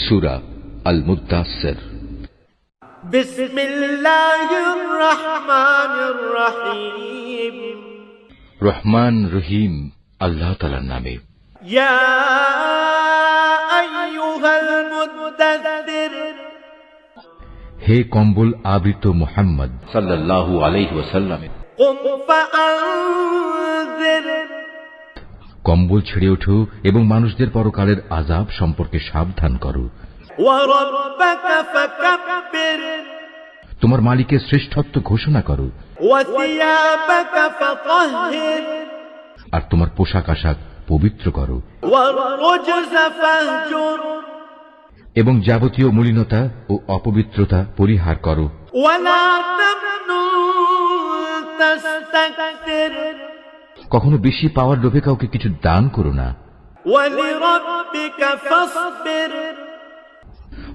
সূরা আল মুদ্দাসসির। বিসমিল্লাহির রহমানির রহিম। রহমান রহিম আল্লাহ তাআলার নামে। ইয়া আইয়ুহাল মুদ্দাসসির, হে কম্বল আবৃত মুহাম্মদ সাল্লাল্লাহু আলাইহি ওয়াসাল্লাম, কুম ফাআনজির, কম্বল ছেড়ে ওঠো এবং মানুষদের পরকালের আযাব সম্পর্কে সাবধান করো। ওয়া রাব্বাকা ফাকাব্বির, তোমার মালিকের শ্রেষ্ঠত্ব ঘোষণা করো। ওয়া সিয়াবাকা ফাতাহহির, আর তোমার পোশাক আশাক পবিত্র করো। ওয়া রুজসা ফাহজুর, এবং যাবতীয় মলিনতা ও অপবিত্রতা পরিহার করো। ওয়া লা তামনুন তাস্তাকসির, কখনো বেশি পাওয়ার লোভে কাউকে কিছু দান করো না। ওয়া লিরাব্বিকা ফাসবির,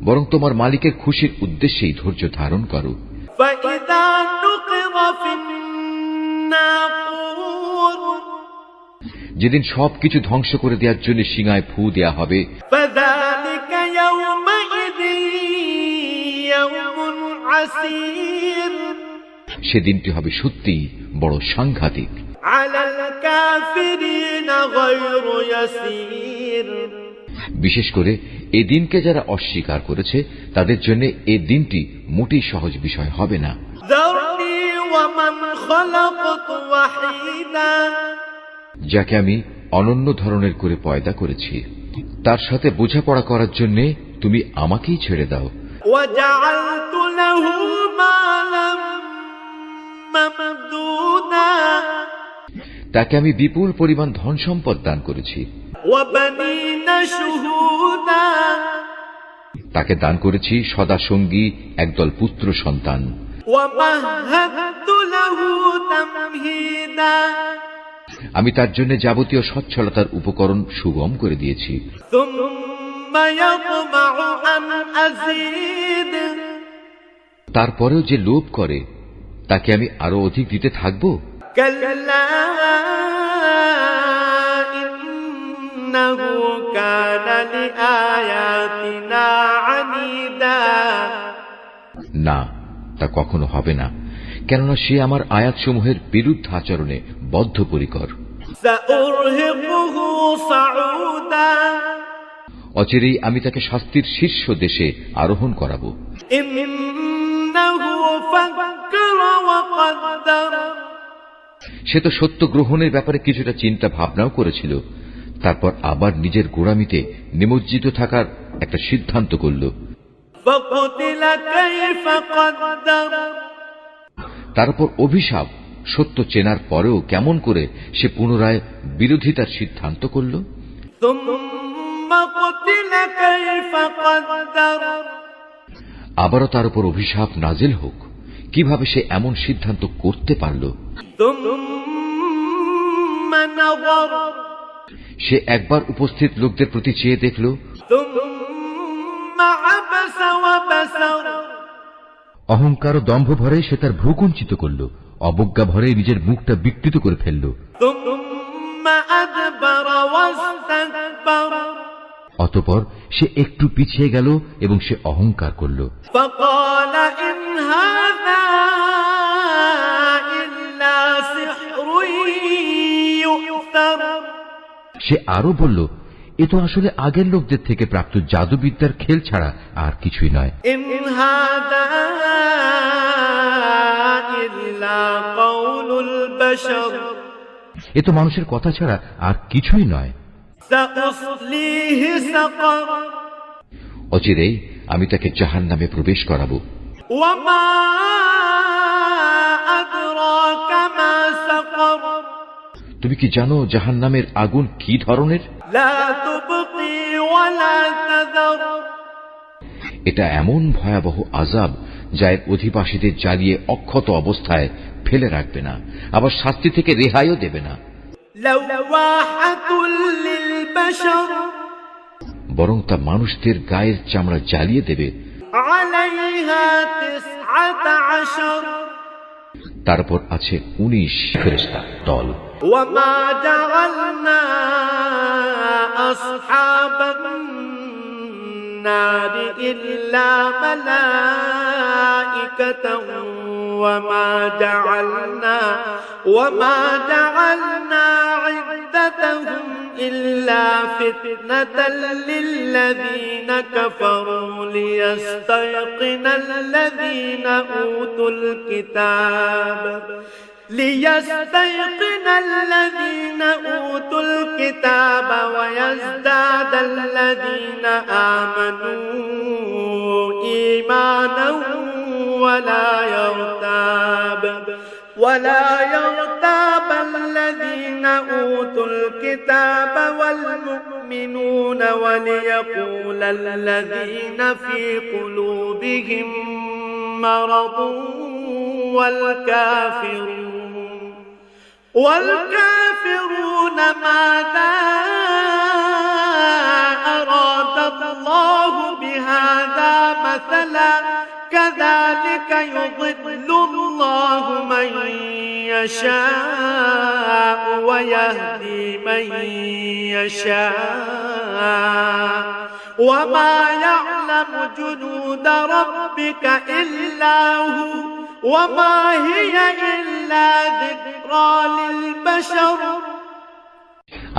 বরং তোমার মালিকের খুশির উদ্দেশ্যেই ধৈর্য ধারণ করো। ফাইযা নুকিরা ফিন নাকুর, যেদিন সবকিছু ধ্বংস করে দেওয়ার জন্য সিঙায় ফু দেয়া হবে, ফাযালিকা ইয়াওমাইযিন ইয়াওমুন আসীর, সেদিনটি হবে সত্যিই বড় সাংঘাতিক। আলাল কাফিরিনা গায়রু ইয়াসীর, বিশেষ করে এ দিনকে যারা অস্বীকার করেছে তাদের জন্য এ দিনটি মোটেই সহজ বিষয় হবে না। যারনি ওয়া মান খালাকতু ওয়াহিদা, যাকে আমি অনন্য ধরনের করে পয়দা করেছি, তার সাথে বোঝাপড়া করার জন্য তুমি আমাকেই ছেড়ে দাও। ওয়া জাআলতু লাহু মালাম মামদুদা, তাকে আমি বিপুল পরিমাণ ধন সম্পদ দান করেছি। ওয়া বানিনা শুহুদা, তাকে দান করেছি সদা সঙ্গী একদল পুত্র সন্তান। ওয়া মাহাদতু লাহু তামহিদা, আমি তার জন্য যাবতীয় সচ্ছলতার উপকরণ সুগম করে দিয়েছি। সুম্মা ইয়াতমাউ আন আযীদ, তারপরেও যে লোভ করে তাকে আমি আরো অধিক দিতে থাকব। কাল্লা ইন্নাহু কানা লিআয়াতিনা আনীদা, না, তা কখনো হবে না, কেননা সে আমার আয়াতসমূহের বিরুদ্ধ আচরণে বদ্ধপরিকর। সাউরহিকুহু সাউদা, অচিরেই আমি তাকে শাস্তির শীর্ষ দেশে আরোহণ করাবো। ইন্নাহু ফাক্কারা ওয়া কদ্দার, সে তো সত্য গ্রহণের ব্যাপারে কিছুটা চিন্তা ভাবনাও করেছিল, তারপর আবার নিজের গোঁড়ামিতে নিমজ্জিত থাকার একটা সিদ্ধান্ত করল। ফাকুতিলা কাইফা কদ্দার, তার উপর অভিশাপ, সত্য চেনার পরেও কেমন করে সে পুনরায় বিরোধিতার সিদ্ধান্ত করল। সুম্মা কুতিলা কাইফা কদ্দার, আবারও তার উপর অভিশাপ নাজিল হোক, কিভাবে সে এমন সিদ্ধান্ত করতে পারল। সুম্মা নাযার, সে একবার উপস্থিত লোকদের প্রতি চেয়ে দেখল, সুম্মা আবাসা ওয়া বাসার, অহংকার ও দম্ভ ভরে সে তার ভ্রু কুঞ্চিত করল, অবজ্ঞা ভরে নিজের মুখটা বিকৃত করে ফেলল। সুম্মা আদবারা ওয়াস্তাকবার, অতঃপর সে একটু পিছিয়ে গেল এবং সে অহংকার করল। ফাকালা ইন হাযা ইল্লা সিহরুন ইউফতার, সে আরো বলল, এ তো আসলে আগের লোকদের থেকে প্রাপ্ত জাদুবিদ্যার খেল ছাড়া আর কিছুই নয়। ইন হাযা ইল্লা কাউলুল বাশার, এ তো মানুষের কথা ছাড়া আর কিছুই নয়। সাউসলিহি সাকার, অচিরেই আমি তাকে জাহান্নামে প্রবেশ করাবো। ওয়া মা আদরাকা মা সাকার, তুমি কি জানো জাহান্নামের আগুন কি ধরনের? লা তুবকি ওয়া লা তাযার, এটা এমন ভয়াবহ আযাব যা এর অধিবাসীদের জ্বালিয়ে অক্ষত অবস্থায় ফেলে রাখবে না, আবার শাস্তি থেকে রেহাইও দেবে না। লাওয়াহাতুল লিল বাশার, বরং তা মানুষদের গায়ের চামড়া জ্বালিয়ে দেবে। আলাইহা 19, তারপর আছে 19 ফেরেশতা দল। ওয়া মা জাআলনা আসহাবান النار إلا ملائكة وما جعلنا عدتهم إلا فتنة للذين كفروا ليستيقن الذين أوتوا الكتاب ويزداد الذين آمنوا إيمانا ولا يرتاب الذين أوتوا الكتاب والمؤمنون وليقول الذين في قلوبهم مرض والكافرون ماذا أراد الله بهذا مثلا كذلك يضل الله من يشاء ويهدي من يشاء وما يعلم جنود ربك إلا هو وما هي إلا ذكرى للبشر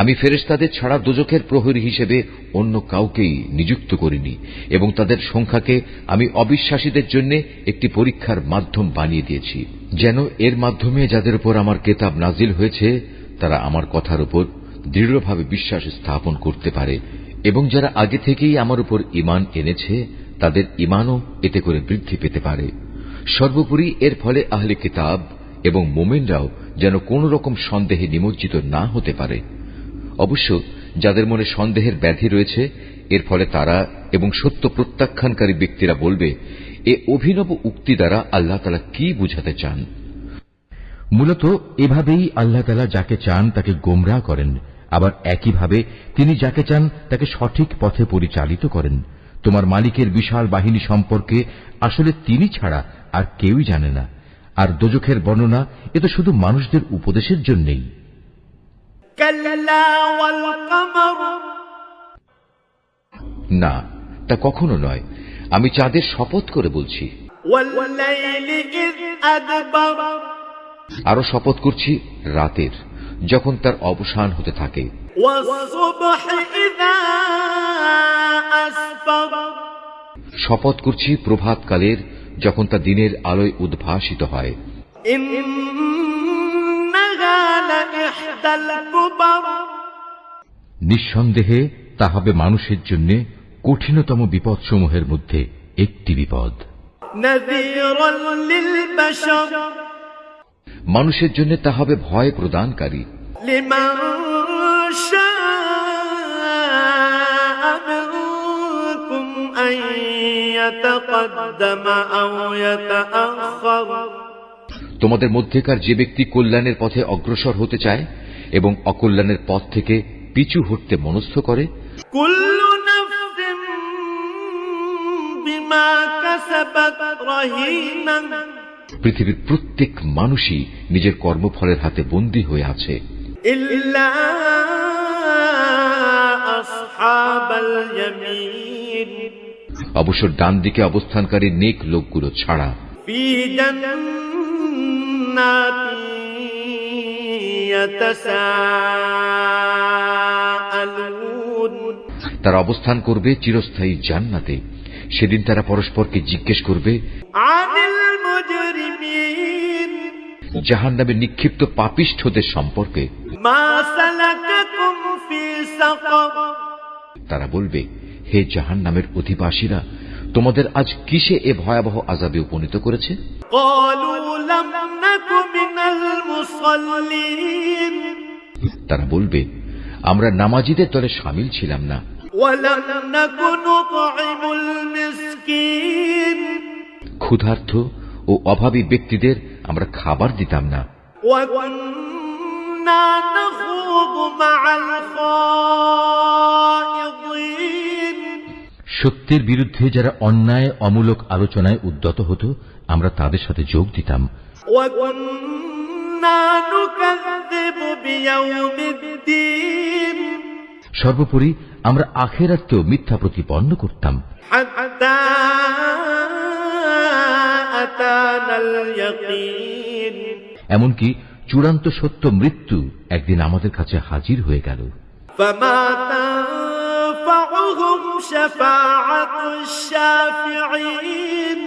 আমি ফেরেশতাদের ছাড়া দোজখের প্রহরী হিসেবে অন্য কাউকেই নিযুক্ত করিনি এবং তাদের সংখ্যাকে আমি অবিশ্বাসীদের জন্য একটি পরীক্ষার মাধ্যম বানিয়ে দিয়েছি, যেন এর মাধ্যমে যাদের উপর আমার কিতাব নাজিল হয়েছে তারা আমার কথার উপর দৃঢ়ভাবে বিশ্বাস স্থাপন করতে পারে এবং যারা আগে থেকেই আমার উপর ঈমান এনেছে তাদের ঈমানও এতে করে বৃদ্ধি পেতে পারে। সর্বোপরি এর ফলে আহলে কিতাব এবং মুমিনরাও যেন কোন রকম সন্দেহে নিমজ্জিত না হতে পারে। অবশ্য যাদের মনে সন্দেহের ব্যাধি রয়েছে এর ফলে তারা এবং সত্য প্রত্যাখ্যানকারী ব্যক্তিরা বলবে, এ অভিনব উক্তি দ্বারা আল্লাহ তাআলা কি বুঝাতে চান। মূলত এভাবেই আল্লাহ তাআলা যাকে চান তাকে গোমরাহ করেন, আবার একইভাবে তিনি যাকে চান তাকে সঠিক পথে পরিচালিত করেন। তোমার মালিকের বিশাল বাহিনী সম্পর্কে আসলে তিনি ছাড়া আর কেউই জানে না। আর দোজখের বর্ণনা এ তো শুধু মানুষদের উপদেশের জন্যই। না, তা কখনো নয়। আমি চাঁদের শপথ করে বলছি, আরো শপথ করছি রাতের যখন তার অবসান হতে থাকে, শপথ করছি প্রভাতকালের যখন তা দিনের আলোয় উদ্ভাসিত হয়। নিঃসন্দেহে তা হবে মানুষের জন্য কঠিনতম বিপদসমূহের মধ্যে একটি বিপদ। মানুষের জন্য তা হবে ভয় প্রদানকারী। তোমাদের মধ্যেকার যে ব্যক্তি কল্যাণের পথে অগ্রসর হতে চায় এবং অকল্যাণের পথ থেকে পিছু হটতে মনস্থ করে, পৃথিবীর প্রত্যেক মানুষই নিজের কর্মফলের হাতে বন্দী হয়ে আছে, অবশ্য ডান দিকে অবস্থানকারী নেক লোকগুলো ছাড়া। তারা অবস্থান করবে চিরস্থায়ী জান্নাতে। সেদিন তারা পরস্পরকে জিজ্ঞেস করবে জাহান্নামে নিক্ষিপ্ত পাপিষ্ঠদের সম্পর্কে। তারা বলবে, হে জাহান্নামের অধিবাসীরা, তোমাদের আজ কিসে এ ভয়াবহ আযাবে উপনীত করেছে? তারা বলবে, আমরা নামাজীদের দলে শামিল ছিলাম না, ক্ষুধার্ত ও অভাবী ব্যক্তিদের আমরা খাবার দিতাম না, সত্যের বিরুদ্ধে যারা অন্যায় অমূলক আলোচনায় উদ্যত হতো আমরা তাদের সাথে যোগ দিতাম, সর্বোপরি আমরা আখিরাতকেও মিথ্যা প্রতিপন্ন করতাম। حتى أتانا اليقين এমনকি চূড়ান্ত সত্য মৃত্যু একদিন আমাদের কাছে হাজির হয়ে গেল। فما تنفعهم شفاعة الشافعين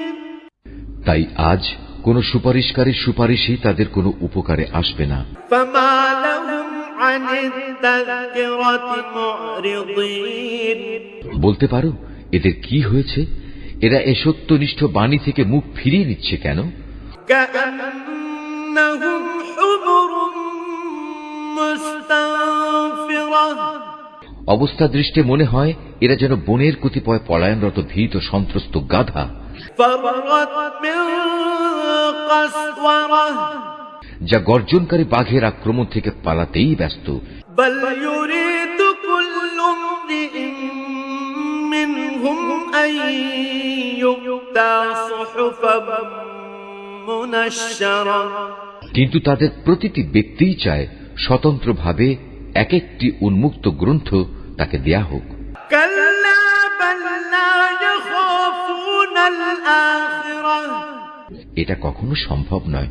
তাই আজ কোন সুপারিশকারীর সুপারিশই তাদের কোনো উপকারে আসবে না। فما لهم عن التذكرة معرضين বলতে পারো এদের কি হয়েছে? এরা এ সত্যনিষ্ঠ বাণী থেকে মুখ ফিরিয়ে নিচ্ছে কেন? كأنهم حمر مستنفرة অবস্থা দৃষ্টে মনে হয় এরা যেন বনের কতিপয় পলায়নরত ভীত সন্ত্রস্ত গাধা, فرت من قسورة যা গর্জনকারী বাঘের আক্রমণ থেকে পালাতেই ব্যস্ত। بل يريد كل امرئ منهم أن يؤتى صحفا منشرة কিন্তু তাদের প্রতিটি ব্যক্তিই চায় স্বতন্ত্রভাবে এক একটি উন্মুক্ত গ্রন্থ তাকে দেয়া হোক। كلا بل لا يخافون الآخرة এটা কখনো সম্ভব নয়।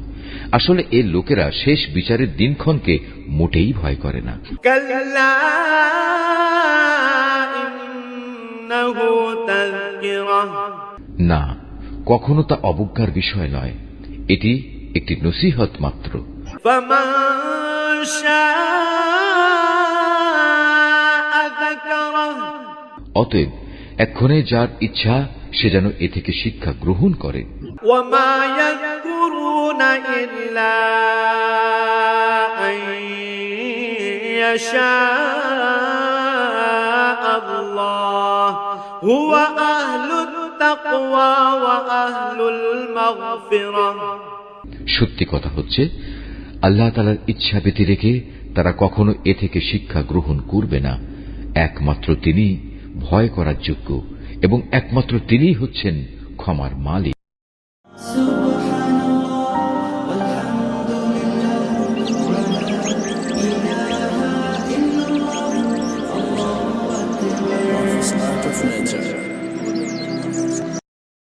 আসলে এর লোকেরা শেষ বিচারের দিনক্ষণকে মোটেই ভয় করে না। كلا إنه تذكرة না, কখনো তা অবজ্ঞার বিষয় নয়, এটি একটি নসিহত মাত্র। فمن شاء ذكره অতএব এক্ষণে যার ইচ্ছা সে যেন এ থেকে শিক্ষা গ্রহণ করে। وما يذكرون إلا أن يشاء الله هو أهل التقوى وأهل المغفرة সত্যি কথা হচ্ছে, আল্লাহ তাআলার ইচ্ছা ব্যতি রেখে তারা কখনো এ থেকে শিক্ষা গ্রহণ করবে না। একমাত্র তিনি ভয় করার যোগ্য এবং একমাত্র তিনিই হচ্ছেন ক্ষমার মালিক।